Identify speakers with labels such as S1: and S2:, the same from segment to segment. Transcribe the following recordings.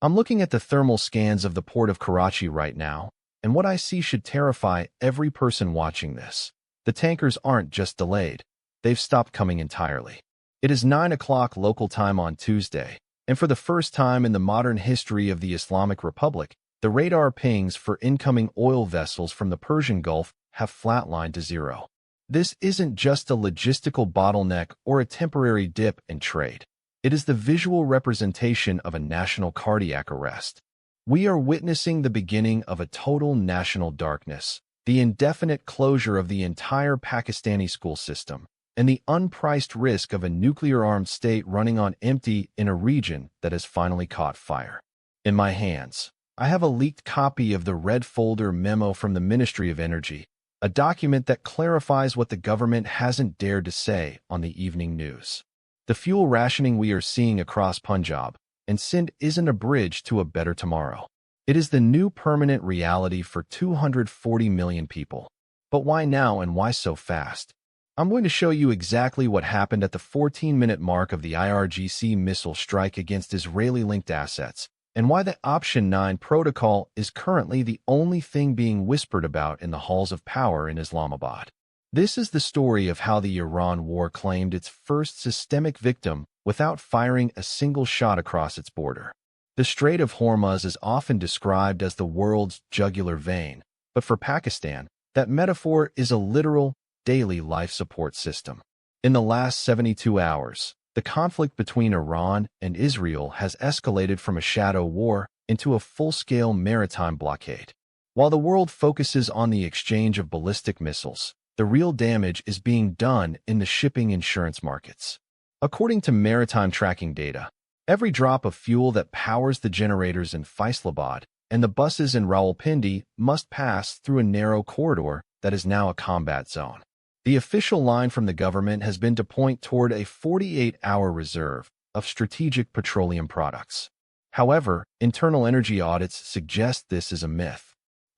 S1: I'm looking at the thermal scans of the Port of Karachi right now, and what I see should terrify every person watching this. The tankers aren't just delayed. They've stopped coming entirely. It is 9 o'clock local time on Tuesday, and for the first time in the modern history of the Islamic Republic, the radar pings for incoming oil vessels from the Persian Gulf have flatlined to zero. This isn't just a logistical bottleneck or a temporary dip in trade. It is the visual representation of a national cardiac arrest. We are witnessing the beginning of a total national darkness, the indefinite closure of the entire Pakistani school system, and the unpriced risk of a nuclear-armed state running on empty in a region that has finally caught fire. In my hands, I have a leaked copy of the Red Folder memo from the Ministry of Energy, a document that clarifies what the government hasn't dared to say on the evening news. The fuel rationing we are seeing across Punjab and Sindh isn't a bridge to a better tomorrow. It is the new permanent reality for 240 million people. But why now and why so fast? I'm going to show you exactly what happened at the 14-minute mark of the IRGC missile strike against Israeli-linked assets, and why the Option 9 protocol is currently the only thing being whispered about in the halls of power in Islamabad. This is the story of how the Iran war claimed its first systemic victim without firing a single shot across its border. The Strait of Hormuz is often described as the world's jugular vein, but for Pakistan, that metaphor is a literal, daily life support system. In the last 72 hours, the conflict between Iran and Israel has escalated from a shadow war into a full-scale maritime blockade. While the world focuses on the exchange of ballistic missiles, the real damage is being done in the shipping insurance markets. According to maritime tracking data, every drop of fuel that powers the generators in Faisalabad and the buses in Rawalpindi must pass through a narrow corridor that is now a combat zone. The official line from the government has been to point toward a 48-hour reserve of strategic petroleum products. However, internal energy audits suggest this is a myth.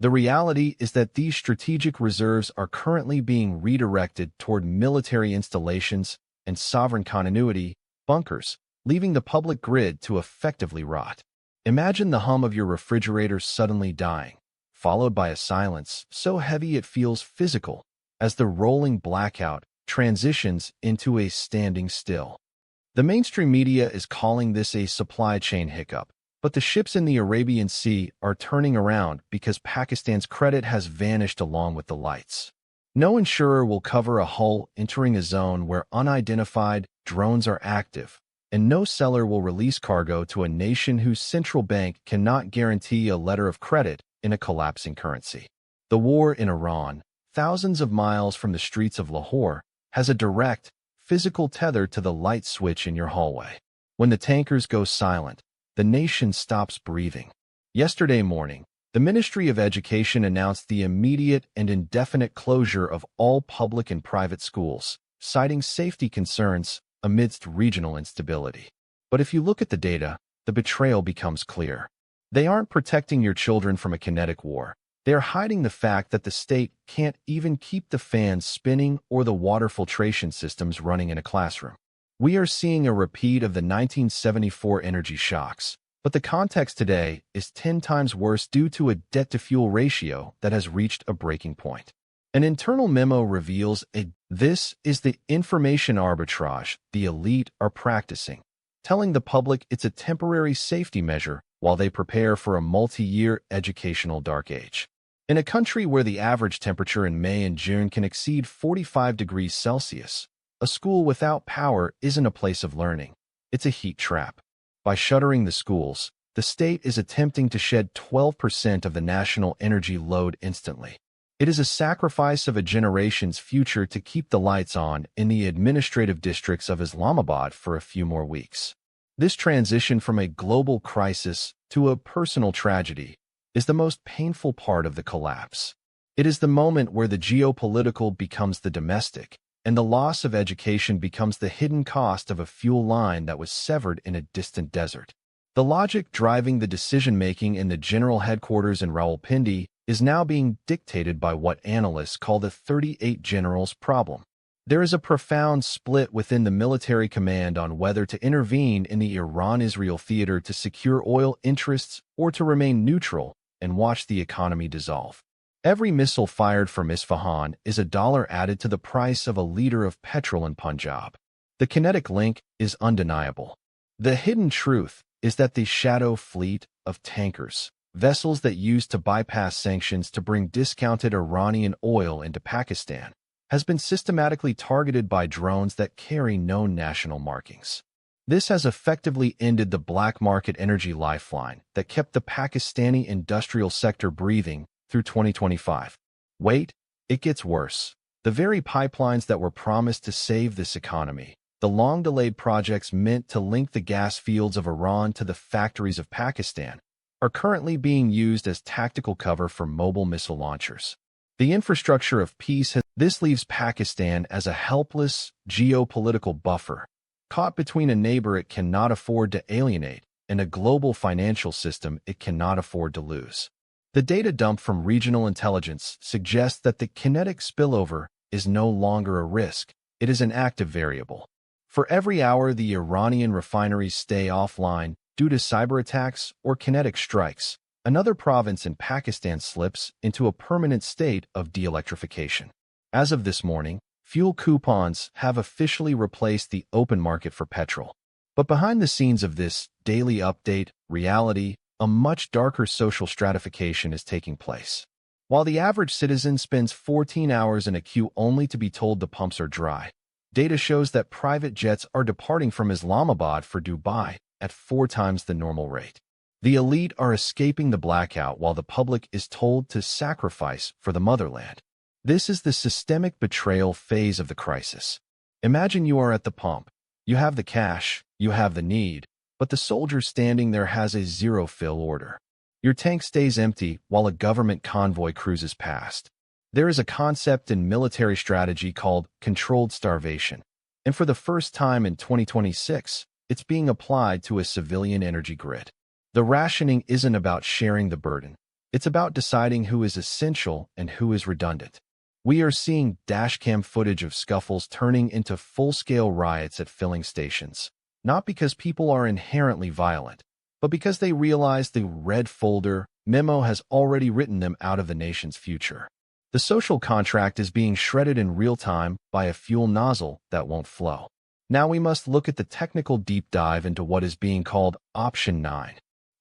S1: The reality is that these strategic reserves are currently being redirected toward military installations and sovereign continuity bunkers, leaving the public grid to effectively rot. Imagine the hum of your refrigerator suddenly dying, followed by a silence so heavy it feels physical, as the rolling blackout transitions into a standing still. The mainstream media is calling this a supply chain hiccup, but the ships in the Arabian Sea are turning around because Pakistan's credit has vanished along with the lights. No insurer will cover a hull entering a zone where unidentified drones are active, and no seller will release cargo to a nation whose central bank cannot guarantee a letter of credit in a collapsing currency. The war in Iran, thousands of miles from the streets of Lahore, has a direct, physical tether to the light switch in your hallway. When the tankers go silent, the nation stops breathing. Yesterday morning, the Ministry of Education announced the immediate and indefinite closure of all public and private schools, citing safety concerns amidst regional instability. But if you look at the data, the betrayal becomes clear. They aren't protecting your children from a kinetic war. They are hiding the fact that the state can't even keep the fans spinning or the water filtration systems running in a classroom. We are seeing a repeat of the 1974 energy shocks, but the context today is 10 times worse due to a debt-to-fuel ratio that has reached a breaking point. An internal memo reveals this is the information arbitrage the elite are practicing, telling the public it's a temporary safety measure while they prepare for a multi-year educational dark age. In a country where the average temperature in May and June can exceed 45 degrees Celsius, a school without power isn't a place of learning. It's a heat trap. By shuttering the schools, the state is attempting to shed 12% of the national energy load instantly. It is a sacrifice of a generation's future to keep the lights on in the administrative districts of Islamabad for a few more weeks. This transition from a global crisis to a personal tragedy is the most painful part of the collapse. It is the moment where the geopolitical becomes the domestic, and the loss of education becomes the hidden cost of a fuel line that was severed in a distant desert. The logic driving the decision-making in the general headquarters in Rawalpindi is now being dictated by what analysts call the 38 generals problem. There is a profound split within the military command on whether to intervene in the Iran-Israel theater to secure oil interests or to remain neutral and watch the economy dissolve. Every missile fired from Isfahan is a dollar added to the price of a liter of petrol in Punjab. The kinetic link is undeniable. The hidden truth is that the shadow fleet of tankers, vessels that used to bypass sanctions to bring discounted Iranian oil into Pakistan, has been systematically targeted by drones that carry no national markings. This has effectively ended the black market energy lifeline that kept the Pakistani industrial sector breathing through 2025. Wait, it gets worse. The very pipelines that were promised to save this economy, the long-delayed projects meant to link the gas fields of Iran to the factories of Pakistan, are currently being used as tactical cover for mobile missile launchers. The infrastructure of peace this leaves Pakistan as a helpless geopolitical buffer, caught between a neighbor it cannot afford to alienate and a global financial system it cannot afford to lose. The data dump from regional intelligence suggests that the kinetic spillover is no longer a risk, it is an active variable. For every hour the Iranian refineries stay offline due to cyber attacks or kinetic strikes, another province in Pakistan slips into a permanent state of de-electrification. As of this morning, fuel coupons have officially replaced the open market for petrol. But behind the scenes of this daily update reality, a much darker social stratification is taking place. While the average citizen spends 14 hours in a queue only to be told the pumps are dry, data shows that private jets are departing from Islamabad for Dubai at 4 times the normal rate. The elite are escaping the blackout while the public is told to sacrifice for the motherland. This is the systemic betrayal phase of the crisis. Imagine you are at the pump. You have the cash, you have the need, but the soldier standing there has a zero-fill order. Your tank stays empty while a government convoy cruises past. There is a concept in military strategy called controlled starvation, and for the first time in 2026, it's being applied to a civilian energy grid. The rationing isn't about sharing the burden. It's about deciding who is essential and who is redundant. We are seeing dashcam footage of scuffles turning into full-scale riots at filling stations, not because people are inherently violent, but because they realize the red folder memo has already written them out of the nation's future. The social contract is being shredded in real time by a fuel nozzle that won't flow. Now we must look at the technical deep dive into what is being called Option 9.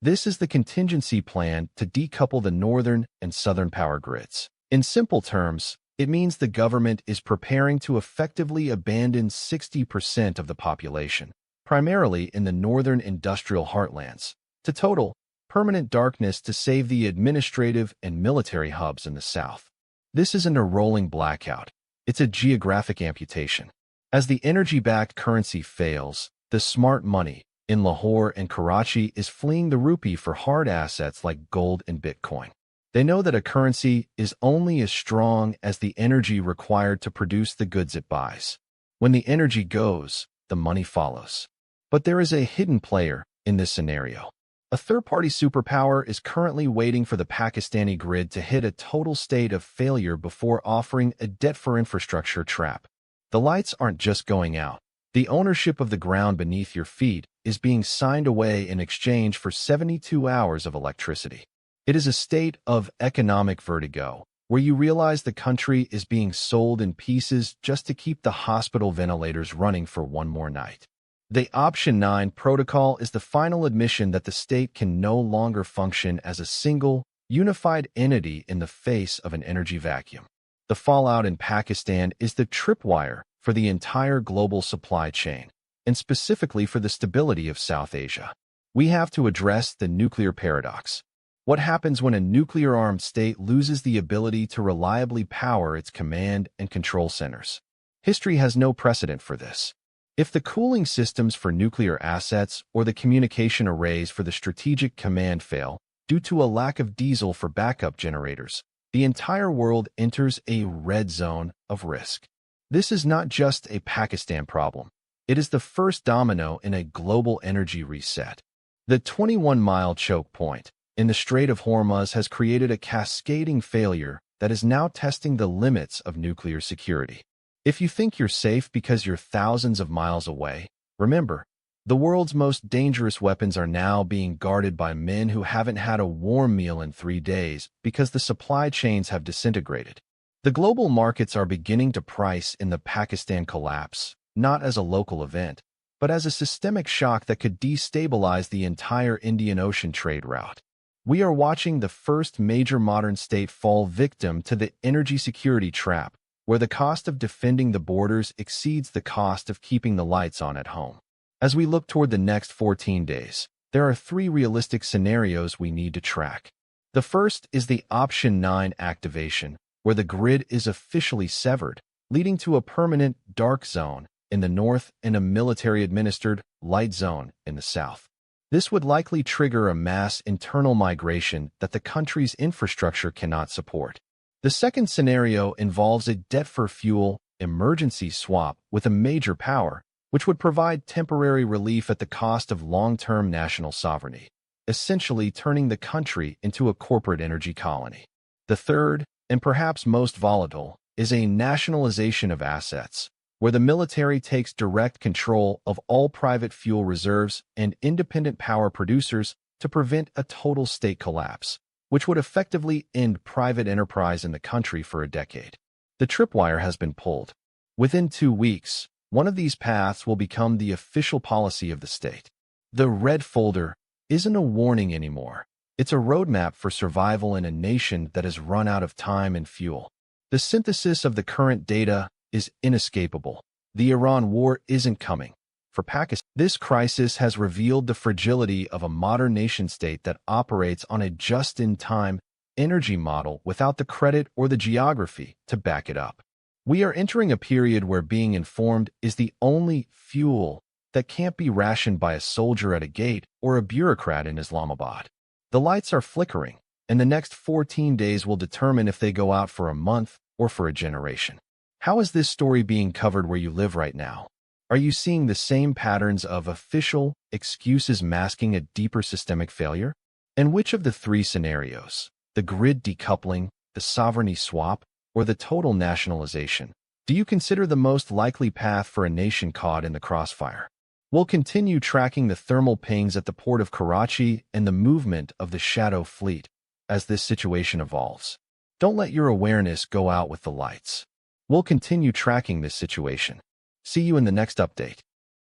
S1: This is the contingency plan to decouple the northern and southern power grids. In simple terms, it means the government is preparing to effectively abandon 60% of the population, primarily in the northern industrial heartlands, to total, permanent darkness to save the administrative and military hubs in the south. This isn't a rolling blackout. It's a geographic amputation. As the energy-backed currency fails, the smart money in Lahore and Karachi is fleeing the rupee for hard assets like gold and Bitcoin. They know that a currency is only as strong as the energy required to produce the goods it buys. When the energy goes, the money follows. But there is a hidden player in this scenario. A third-party superpower is currently waiting for the Pakistani grid to hit a total state of failure before offering a debt-for-infrastructure trap. The lights aren't just going out. The ownership of the ground beneath your feet is being signed away in exchange for 72 hours of electricity. It is a state of economic vertigo, where you realize the country is being sold in pieces just to keep the hospital ventilators running for one more night. The Option 9 protocol is the final admission that the state can no longer function as a single, unified entity in the face of an energy vacuum. The fallout in Pakistan is the tripwire for the entire global supply chain, and specifically for the stability of South Asia. We have to address the nuclear paradox. What happens when a nuclear-armed state loses the ability to reliably power its command and control centers? History has no precedent for this. If the cooling systems for nuclear assets or the communication arrays for the strategic command fail due to a lack of diesel for backup generators, the entire world enters a red zone of risk. This is not just a Pakistan problem. It is the first domino in a global energy reset. The 21-mile choke point in the Strait of Hormuz has created a cascading failure that is now testing the limits of nuclear security. If you think you're safe because you're thousands of miles away, remember, the world's most dangerous weapons are now being guarded by men who haven't had a warm meal in 3 days because the supply chains have disintegrated. The global markets are beginning to price in the Pakistan collapse, not as a local event, but as a systemic shock that could destabilize the entire Indian Ocean trade route. We are watching the first major modern state fall victim to the energy security trap, where the cost of defending the borders exceeds the cost of keeping the lights on at home. As we look toward the next 14 days, there are 3 realistic scenarios we need to track. The first is the Option 9 activation, where the grid is officially severed, leading to a permanent dark zone in the north and a military-administered light zone in the south. This would likely trigger a mass internal migration that the country's infrastructure cannot support. The second scenario involves a debt-for-fuel emergency swap with a major power, which would provide temporary relief at the cost of long-term national sovereignty, essentially turning the country into a corporate energy colony. The third, and perhaps most volatile, is a nationalization of assets, where the military takes direct control of all private fuel reserves and independent power producers to prevent a total state collapse, which would effectively end private enterprise in the country for a decade. The tripwire has been pulled. Within 2 weeks, one of these paths will become the official policy of the state. The red folder isn't a warning anymore. It's a roadmap for survival in a nation that has run out of time and fuel. The synthesis of the current data is inescapable. The Iran war isn't coming. For Pakistan, this crisis has revealed the fragility of a modern nation-state that operates on a just-in-time energy model without the credit or the geography to back it up. We are entering a period where being informed is the only fuel that can't be rationed by a soldier at a gate or a bureaucrat in Islamabad. The lights are flickering, and the next 14 days will determine if they go out for a month or for a generation. How is this story being covered where you live right now? Are you seeing the same patterns of official excuses masking a deeper systemic failure? And which of the 3 scenarios, the grid decoupling, the sovereignty swap, or the total nationalization, do you consider the most likely path for a nation caught in the crossfire? We'll continue tracking the thermal pings at the Port of Karachi and the movement of the shadow fleet as this situation evolves. Don't let your awareness go out with the lights. We'll continue tracking this situation. See you in the next update.